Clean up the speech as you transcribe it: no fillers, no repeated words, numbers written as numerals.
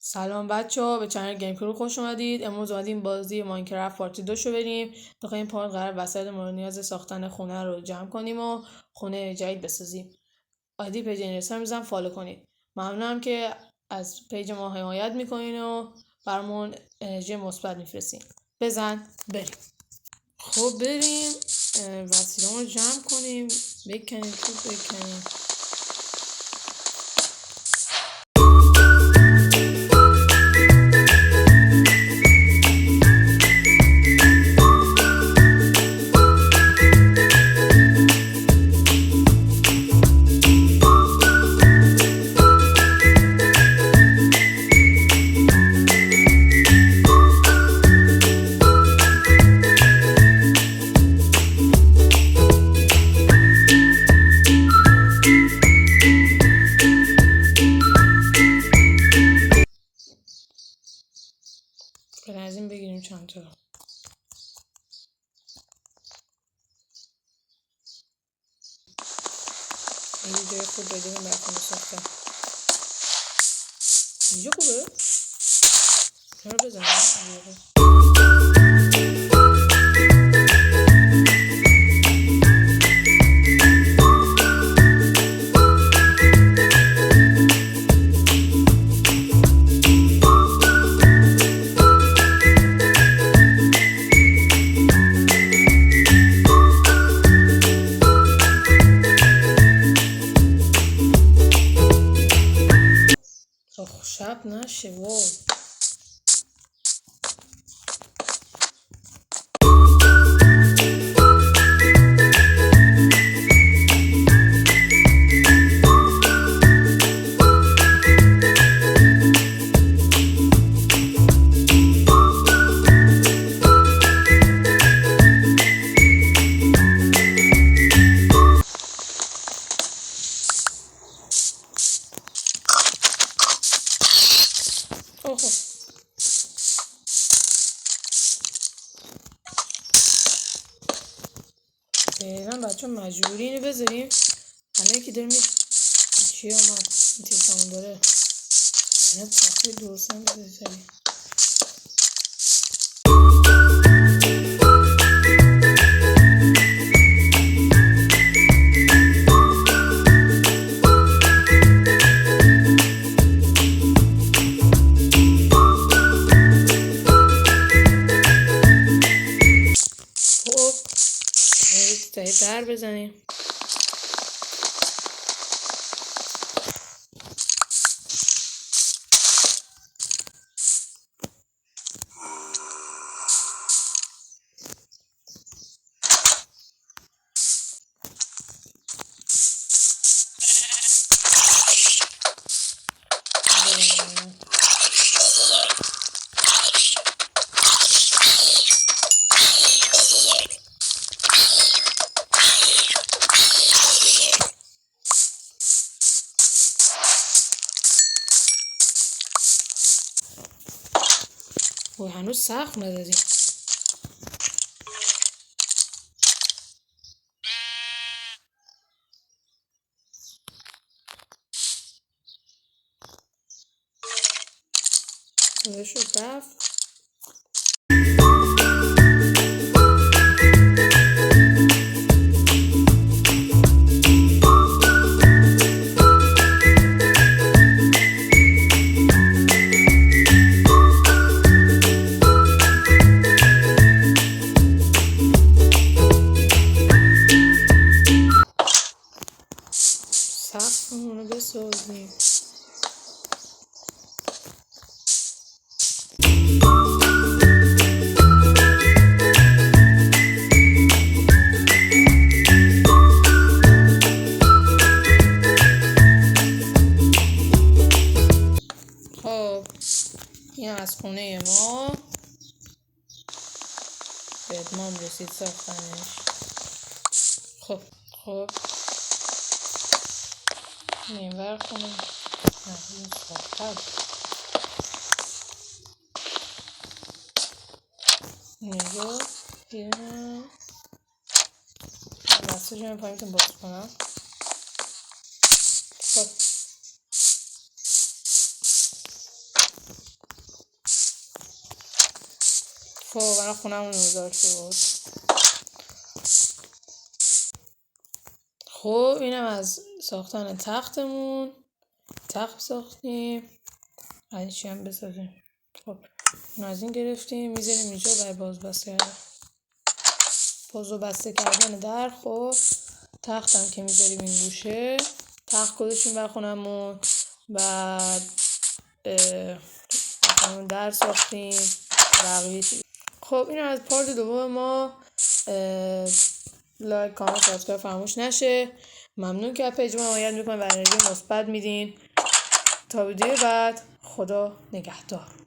سلام بچه ها، به چنل گیم کرو خوش اومدید. امروز اومدیم بازی ماینکرافت پارت 2 شو بریم. داخل این پارت قرار وسایل مورد نیاز ساختن خونه رو جمع کنیم و خونه جدید بسازیم. آیدی پیج اینستاگرام میذارم فالو کنید. ممنونم که از پیج ما حمایت میکنین و برامون انرژی مثبت میفرستین. بزن بریم. خب بریم وسایلمون رو جمع کنیم. بکنیم خوب بکنیم. از این بگیریم چند تا. اینجا جای خوب بدیم برای خونه ساختن. اینجا خوبه؟ چرا بزنم؟ شب نشه وای. فعلا بچه مجبوری اینو بذاریم. همه که داریم چی اومد این تلفن داره اینا تفریح درست هم بذاریم. در بزنیم. و هنوز سقف ندادیم. شد رفت. سقفمون رو بسازیم. خب این از خونه ما به اتمام رسید ساختنش. خب این ور خونه این ساختن اینجا بیرم بسته جمعه پایینتون باز کنم. خب خب الان خونمون نوزار شد. خب اینم از ساختن تختمون. تخت ساختیم. از چی هم بسازیم. خب این از این گرفتیم میذاریم اینجا برای باز و بسته کردن در. خب تختم که میذاریم این گوشه. تخت گذاشتیم بر خونمون. بعد در ساختیم بقیه چیز. خب این از پارت دوم ما. لایک کامنت سابسکرایب فراموش نشه. ممنون که پیج ما حمایت میکنید و انرژی مثبت میدین. تا ویدیو بعد، خدا نگهدار.